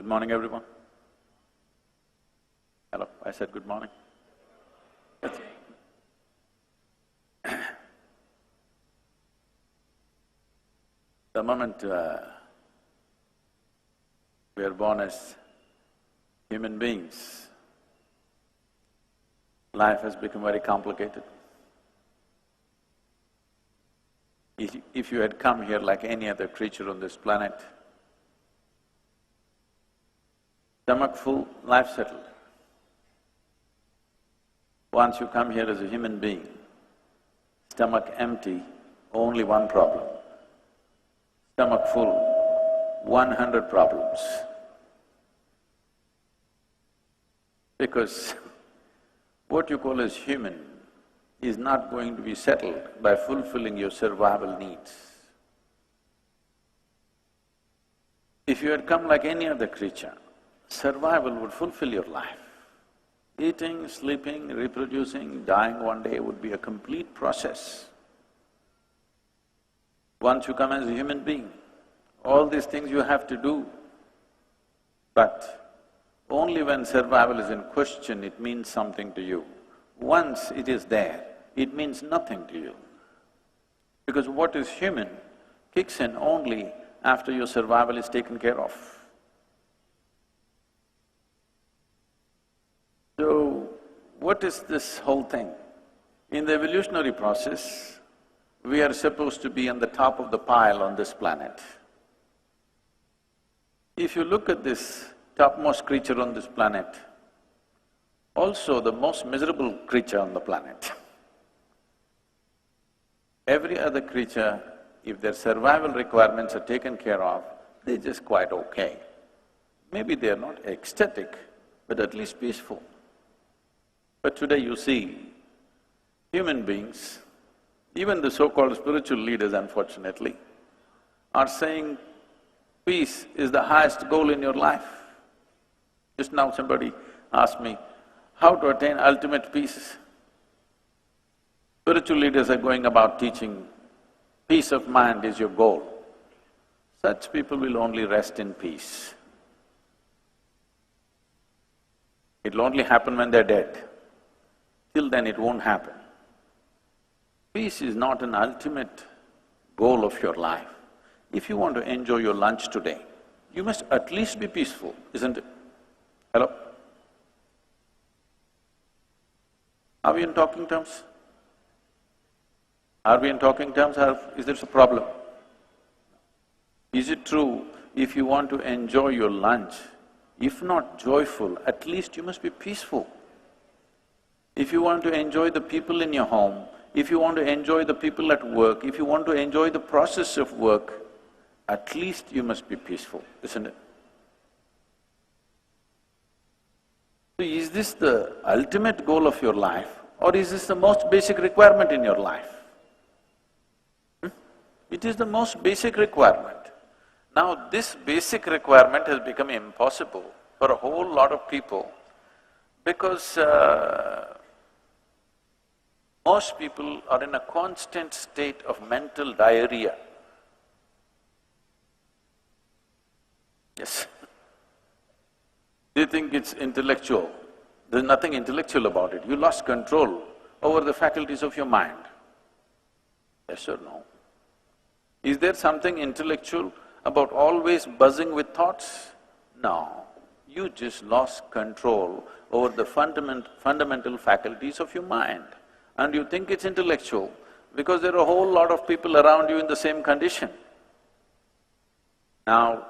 Good morning, everyone. Hello, I said good morning. That's- The moment we are born as human beings, life has become very complicated. If you had come here like any other creature on this planet, stomach full, life settled. Once you come here as a human being, stomach empty, only one problem. Stomach full, 100 problems. Because what you call as human is not going to be settled by fulfilling your survival needs. If you had come like any other creature, survival would fulfill your life. Eating, sleeping, reproducing, dying one day would be a complete process. Once you come as a human being, all these things you have to do, but only when survival is in question, it means something to you. Once it is there, it means nothing to you. Because what is human kicks in only after your survival is taken care of. So, what is this whole thing? In the evolutionary process, we are supposed to be on the top of the pile on this planet. If you look at this topmost creature on this planet, also the most miserable creature on the planet. Every other creature, if their survival requirements are taken care of, they're just quite okay. Maybe they're not ecstatic, but at least peaceful. But today you see, human beings, even the so-called spiritual leaders unfortunately, are saying peace is the highest goal in your life. Just now somebody asked me, how to attain ultimate peace? Spiritual leaders are going about teaching, peace of mind is your goal. Such people will only rest in peace. It'll only happen when they're dead. Till then it won't happen. Peace is not an ultimate goal of your life. If you want to enjoy your lunch today, you must at least be peaceful, isn't it? Hello? Are we in talking terms? Are we in talking terms or is there a problem? Is it true, if you want to enjoy your lunch, if not joyful, at least you must be peaceful? If you want to enjoy the people in your home, if you want to enjoy the people at work, if you want to enjoy the process of work, at least you must be peaceful, isn't it? So is this the ultimate goal of your life or is this the most basic requirement in your life? It is the most basic requirement. Now this basic requirement has become impossible for a whole lot of people because most people are in a constant state of mental diarrhea. Yes. They think it's intellectual. There's nothing intellectual about it. You lost control over the faculties of your mind. Yes or no? Is there something intellectual about always buzzing with thoughts? No. You just lost control over the fundamental faculties of your mind. And you think it's intellectual because there are a whole lot of people around you in the same condition. Now,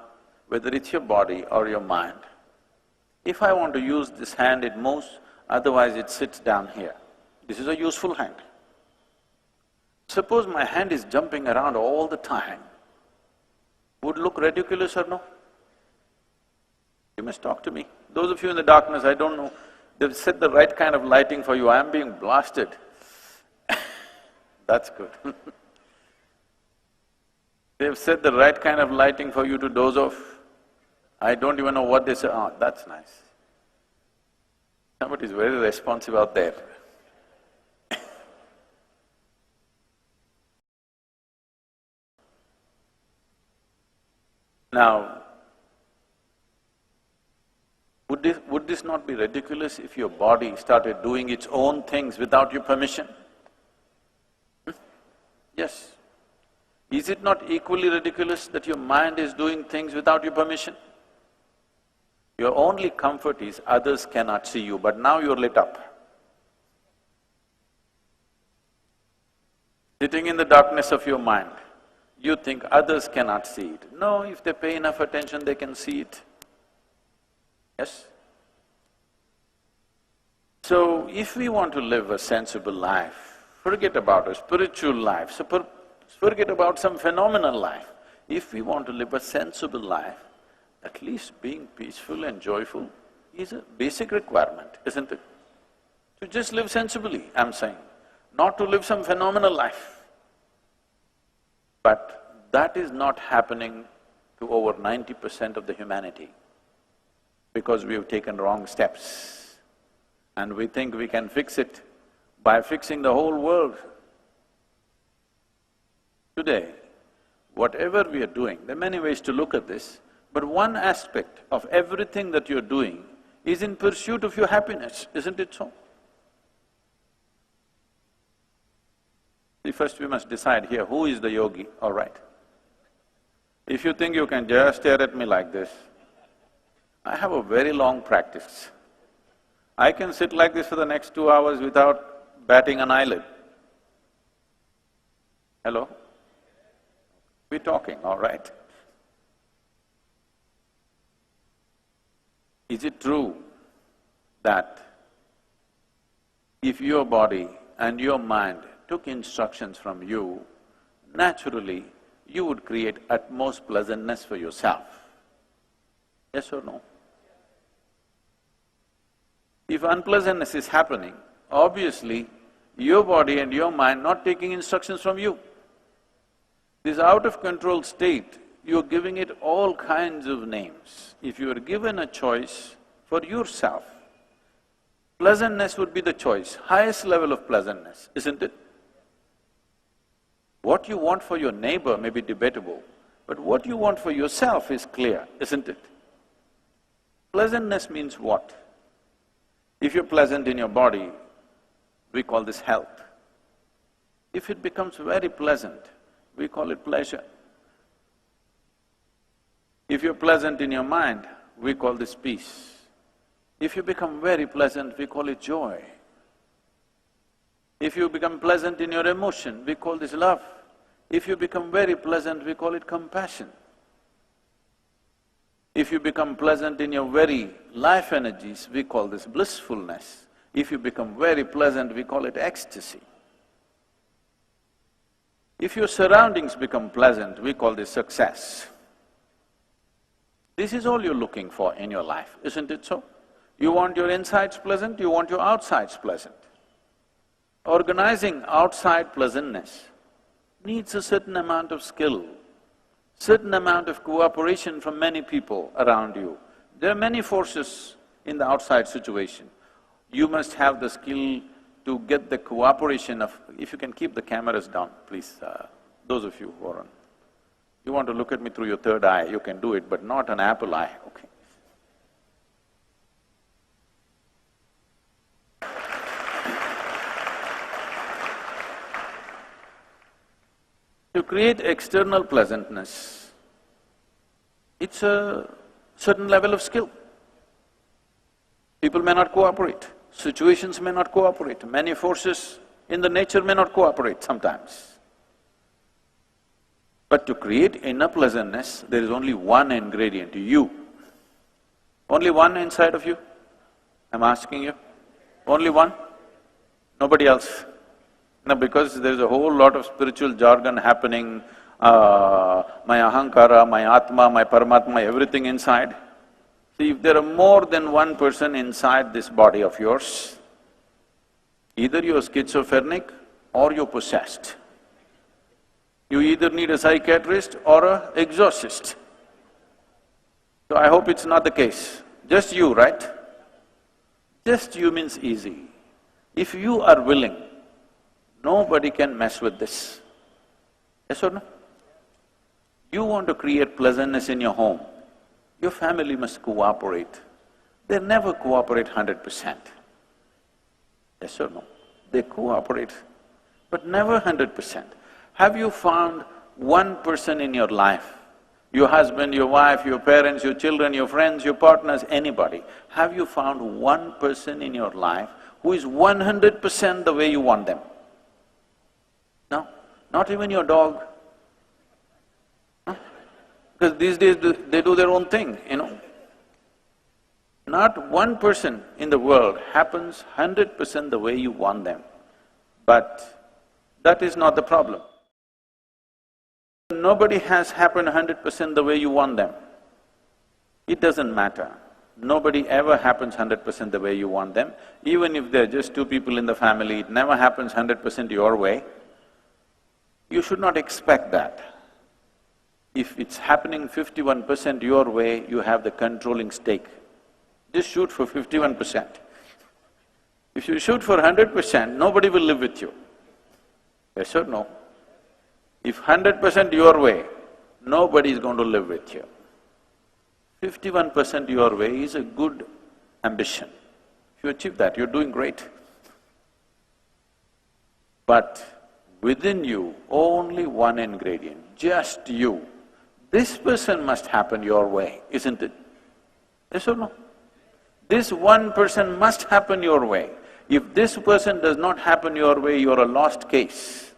whether it's your body or your mind, if I want to use this hand, it moves, otherwise it sits down here. This is a useful hand. Suppose my hand is jumping around all the time, would look ridiculous or no? You must talk to me. Those of you in the darkness, I don't know, they've set the right kind of lighting for you, I'm being blasted. That's good. They've set the right kind of lighting for you to doze off. I don't even know what they say, oh, that's nice. Somebody's very responsive out there. Now, this not be ridiculous if your body started doing its own things without your permission? Yes. Is it not equally ridiculous that your mind is doing things without your permission? Your only comfort is others cannot see you, but now you're lit up. Sitting in the darkness of your mind, you think others cannot see it. No, if they pay enough attention, they can see it. Yes? So, if we want to live a sensible life, forget about a spiritual life, forget about some phenomenal life. If we want to live a sensible life, at least being peaceful and joyful is a basic requirement, isn't it? To just live sensibly, I'm saying, not to live some phenomenal life. But that is not happening to over 90% of the humanity because we've taken wrong steps and we think we can fix it by fixing the whole world. Today, whatever we are doing, there are many ways to look at this, but one aspect of everything that you're doing is in pursuit of your happiness, isn't it so? See, first we must decide here, who is the yogi, all right? If you think you can just stare at me like this, I have a very long practice. I can sit like this for the next 2 hours without batting an eyelid. Hello? We're talking, all right? Is it true that if your body and your mind took instructions from you, naturally you would create utmost pleasantness for yourself? Yes or no? If unpleasantness is happening, obviously your body and your mind not taking instructions from you. This out-of-control state, you're giving it all kinds of names. If you are given a choice for yourself, pleasantness would be the choice, highest level of pleasantness, isn't it? What you want for your neighbor may be debatable, but what you want for yourself is clear, isn't it? Pleasantness means what? If you're pleasant in your body, we call this health. If it becomes very pleasant, we call it pleasure. If you're pleasant in your mind, we call this peace. If you become very pleasant, we call it joy. If you become pleasant in your emotion, we call this love. If you become very pleasant, we call it compassion. If you become pleasant in your very life energies, we call this blissfulness. If you become very pleasant, we call it ecstasy. If your surroundings become pleasant, we call this success. This is all you're looking for in your life, isn't it so? You want your insides pleasant, you want your outsides pleasant. Organizing outside pleasantness needs a certain amount of skill, certain amount of cooperation from many people around you. There are many forces in the outside situation. You must have the skill to get the cooperation of… If you can keep the cameras down, please, those of you who are on… You want to look at me through your third eye, you can do it, but not an apple eye, okay? To create external pleasantness, it's a certain level of skill. People may not cooperate, situations may not cooperate, many forces in the nature may not cooperate sometimes. But to create inner pleasantness, there is only one ingredient, you. Only one inside of you? I'm asking you. Only one? Nobody else? No, because there's a whole lot of spiritual jargon happening, my ahankara, my atma, my paramatma, everything inside. See, if there are more than one person inside this body of yours, either you're schizophrenic or you're possessed. You either need a psychiatrist or an exorcist. So I hope it's not the case. Just you, right? Just you means easy. If you are willing, nobody can mess with this. Yes or no? You want to create pleasantness in your home, your family must cooperate. they never cooperate 100%. Yes or no? They cooperate, but never 100%. Have you found one person in your life, your husband, your wife, your parents, your children, your friends, your partners, anybody, have you found one person in your life who is 100% the way you want them? No, not even your dog. No? Because these days they do their own thing, you know. Not one person in the world happens 100% the way you want them, but that is not the problem. Nobody has happened 100% the way you want them. It doesn't matter. Nobody ever happens 100% the way you want them. Even if there are just two people in the family, it never happens 100% your way. You should not expect that. If it's happening 51% your way, you have the controlling stake. Just shoot for 51%. If you shoot for 100%, nobody will live with you. Yes or no? If 100% your way, nobody is going to live with you. 51% your way is a good ambition. If you achieve that, you're doing great. But within you, only one ingredient, just you. This person must happen your way, isn't it? Yes or no? This one person must happen your way. If this person does not happen your way, you're a lost case.